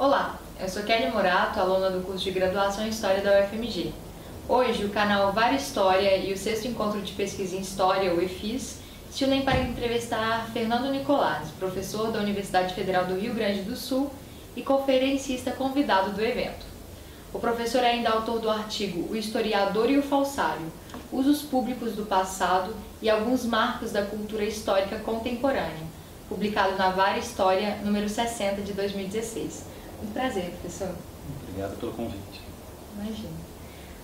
Olá, eu sou Kelly Morato, aluna do curso de Graduação em História da UFMG. Hoje, o canal Vara História e o 6º Encontro de Pesquisa em História, o EFIS, se unem para entrevistar Fernando Nicolazzi, professor da Universidade Federal do Rio Grande do Sul e conferencista convidado do evento. O professor é ainda autor do artigo O Historiador e o Falsário, Usos Públicos do Passado e Alguns Marcos da Cultura Histórica Contemporânea, publicado na Vara História, número 60, de 2016. Muito prazer, professor. Obrigado pelo convite. Imagina.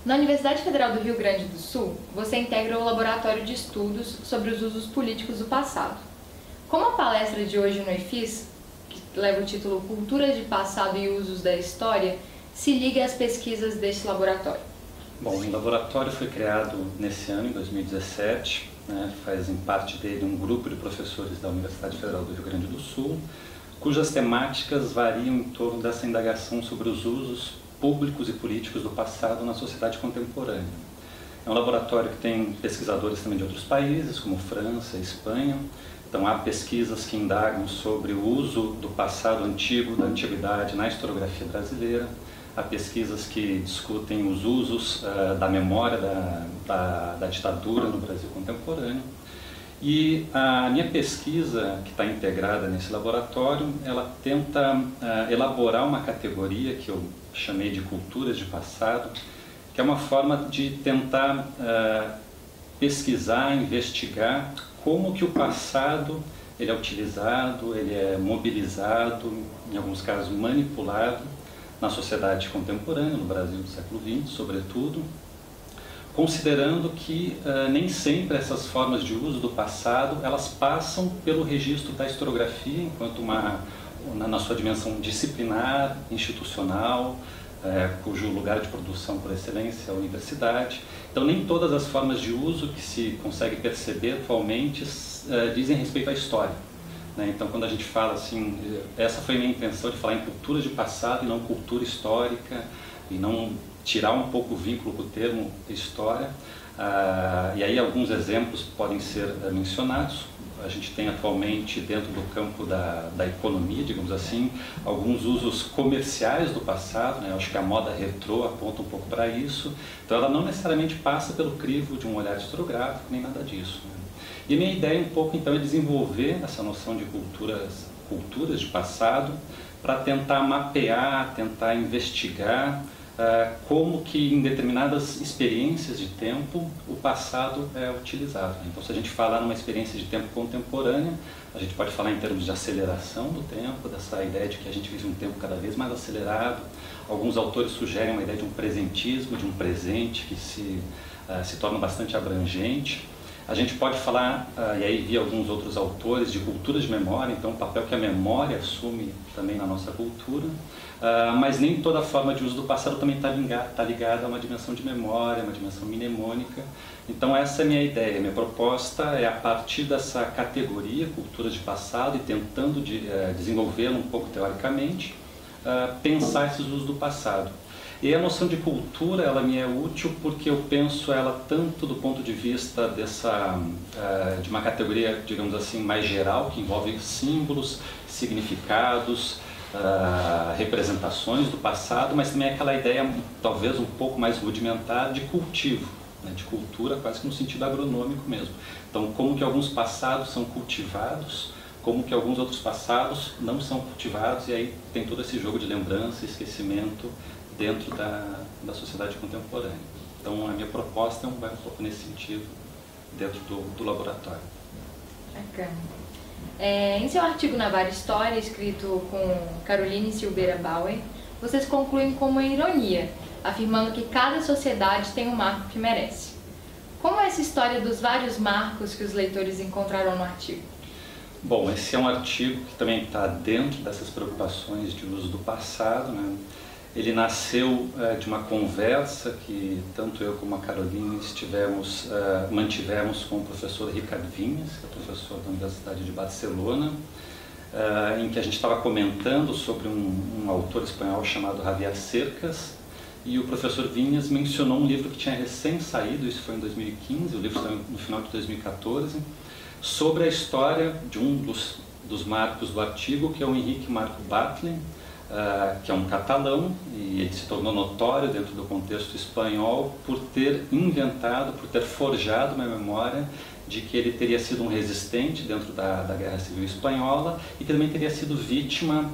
Na Universidade Federal do Rio Grande do Sul, você integra o Laboratório de Estudos sobre os Usos Políticos do Passado. Como a palestra de hoje no EFIS, que leva o título Culturas de Passado e Usos da História, se liga às pesquisas deste laboratório? Bom, o laboratório foi criado nesse ano, em 2017, fazem parte dele um grupo de professores da Universidade Federal do Rio Grande do Sul, cujas temáticas variam em torno dessa indagação sobre os usos públicos e políticos do passado na sociedade contemporânea. É um laboratório que tem pesquisadores também de outros países, como França e Espanha. Então há pesquisas que indagam sobre o uso do passado antigo, da antiguidade, na historiografia brasileira. Há pesquisas que discutem os usos da memória da ditadura no Brasil contemporâneo. E a minha pesquisa, que está integrada nesse laboratório, ela tenta elaborar uma categoria que eu chamei de culturas de passado, que é uma forma de tentar pesquisar, investigar como que o passado ele é utilizado, ele é mobilizado, em alguns casos manipulado, na sociedade contemporânea, no Brasil do século XX, sobretudo, considerando que nem sempre essas formas de uso do passado elas passam pelo registro da historiografia enquanto na sua dimensão disciplinar, institucional, cujo lugar de produção por excelência é a universidade. Então nem todas as formas de uso que se consegue perceber atualmente dizem respeito à história. Então quando a gente fala assim, essa foi a minha intenção de falar em cultura de passado e não cultura histórica, e não tirar um pouco o vínculo com o termo história. E aí alguns exemplos podem ser mencionados. A gente tem atualmente, dentro do campo da economia, digamos assim, alguns usos comerciais do passado, Eu acho que a moda retrô aponta um pouco para isso. Então ela não necessariamente passa pelo crivo de um olhar historiográfico, nem nada disso. E a minha ideia um pouco então é desenvolver essa noção de culturas de passado, para tentar mapear, tentar investigar como que em determinadas experiências de tempo o passado é utilizado. Então se a gente falar numa experiência de tempo contemporânea, a gente pode falar em termos de aceleração do tempo, dessa ideia de que a gente vive um tempo cada vez mais acelerado. Alguns autores sugerem uma ideia de um presentismo, de um presente que se torna bastante abrangente. A gente pode falar, e aí vi alguns outros autores, de cultura de memória, então o papel que a memória assume também na nossa cultura, mas nem toda forma de uso do passado também está ligada a uma dimensão de memória, uma dimensão mnemônica. Então essa é a minha ideia, minha proposta é a partir dessa categoria, cultura de passado, e tentando desenvolvê-la um pouco teoricamente, pensar esses usos do passado. E a noção de cultura, ela me é útil porque eu penso ela tanto do ponto de vista de uma categoria, digamos assim, mais geral, que envolve símbolos, significados, representações do passado, mas também aquela ideia, talvez um pouco mais rudimentar, de cultivo, de cultura, quase que no sentido agronômico mesmo. Então, como que alguns passados são cultivados, como que alguns outros passados não são cultivados, e aí tem todo esse jogo de lembrança e esquecimento dentro da sociedade contemporânea. Então a minha proposta vai um pouco nesse sentido dentro do laboratório. Bacana. Em seu artigo na Vara História, escrito com Caroline Silveira Bauer, vocês concluem com uma ironia, afirmando que cada sociedade tem um marco que merece. Como é essa história dos vários marcos que os leitores encontraram no artigo? Bom, esse é um artigo que também está dentro dessas preocupações de uso do passado, Ele nasceu de uma conversa que tanto eu como a Caroline mantivemos com o professor Ricard Vinhas, que é professor da Universidade de Barcelona, em que a gente estava comentando sobre um autor espanhol chamado Javier Cercas, e o professor Vinhas mencionou um livro que tinha recém saído, isso foi em 2015, o livro saiu no final de 2014, sobre a história de um dos marcos do artigo, que é o Henrique Marco Bartling, que é um catalão, e ele se tornou notório dentro do contexto espanhol por ter inventado, por ter forjado uma memória de que ele teria sido um resistente dentro da Guerra Civil Espanhola e que também teria sido vítima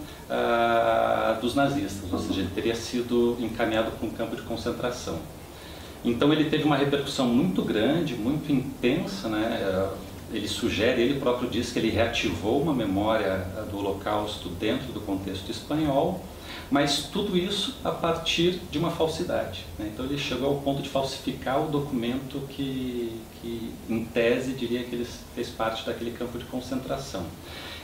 dos nazistas, ou seja, ele teria sido encaminhado para um campo de concentração. Então ele teve uma repercussão muito grande, muito intensa, né? Ele próprio diz que ele reativou uma memória do Holocausto dentro do contexto espanhol, mas tudo isso a partir de uma falsidade, né? Então ele chegou ao ponto de falsificar o documento que em tese diria que ele fez parte daquele campo de concentração.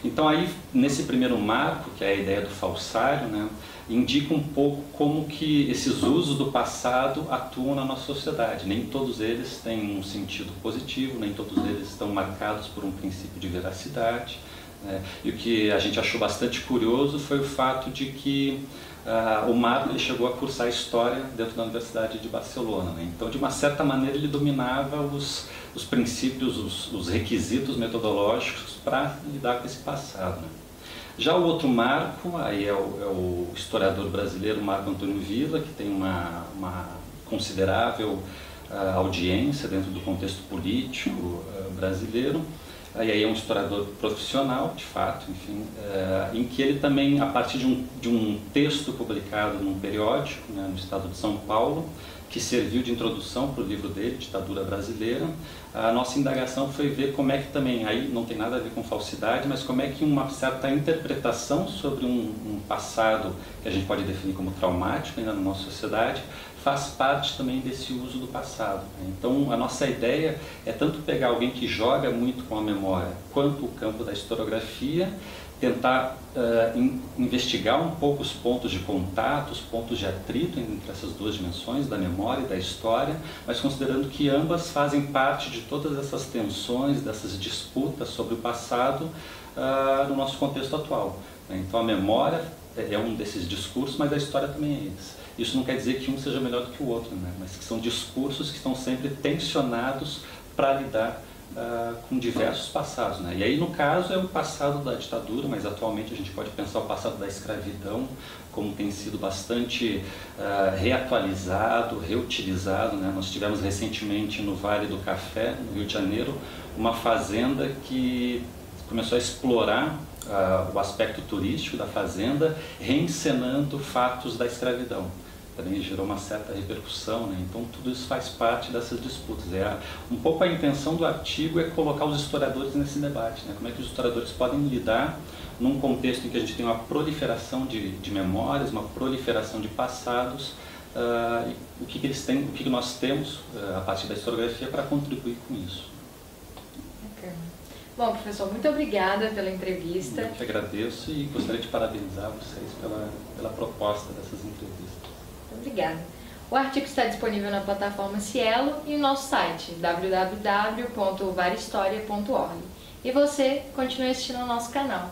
Então aí, nesse primeiro marco, que é a ideia do falsário, né, indica um pouco como que esses usos do passado atuam na nossa sociedade. Nem todos eles têm um sentido positivo, nem todos eles estão marcados por um princípio de veracidade, né? E o que a gente achou bastante curioso foi o fato de que o Marco ele chegou a cursar História dentro da Universidade de Barcelona, né? Então, de uma certa maneira, ele dominava os princípios, os requisitos metodológicos para lidar com esse passado, né? Já o outro Marco, aí é o historiador brasileiro Marco Antônio Villa, que tem uma considerável audiência dentro do contexto político brasileiro. E aí é um historiador profissional, de fato, enfim, em que ele também, a partir de um texto publicado num periódico, né, no estado de São Paulo, que serviu de introdução para o livro dele, Ditadura Brasileira, a nossa indagação foi ver como é que também, aí não tem nada a ver com falsidade, mas como é que uma certa interpretação sobre um passado que a gente pode definir como traumático ainda na nossa sociedade, faz parte também desse uso do passado. Então, a nossa ideia é tanto pegar alguém que joga muito com a memória, quanto o campo da historiografia, tentar investigar um pouco os pontos de contato, os pontos de atrito entre essas duas dimensões, da memória e da história, mas considerando que ambas fazem parte de todas essas tensões, dessas disputas sobre o passado no nosso contexto atual. Então, a memória é um desses discursos, mas a história também é esse. Isso não quer dizer que um seja melhor do que o outro, né? Mas que são discursos que estão sempre tensionados para lidar com diversos passados, né? E aí, no caso, é o passado da ditadura, mas atualmente a gente pode pensar o passado da escravidão, como tem sido bastante reatualizado, reutilizado, né? Nós tivemos recentemente no Vale do Café, no Rio de Janeiro, uma fazenda que começou a explorar o aspecto turístico da fazenda, reencenando fatos da escravidão. Também gerou uma certa repercussão, né? Então tudo isso faz parte dessas disputas. Um pouco a intenção do artigo é colocar os historiadores nesse debate, né? Como é que os historiadores podem lidar num contexto em que a gente tem uma proliferação de memórias, uma proliferação de passados, e o que nós temos a partir da historiografia para contribuir com isso. Bom, professor, muito obrigada pela entrevista. Eu que agradeço e gostaria de parabenizar vocês pela proposta dessas entrevistas. Obrigada. O artigo está disponível na plataforma Cielo e no nosso site www.varistoria.org. E você continue assistindo ao nosso canal.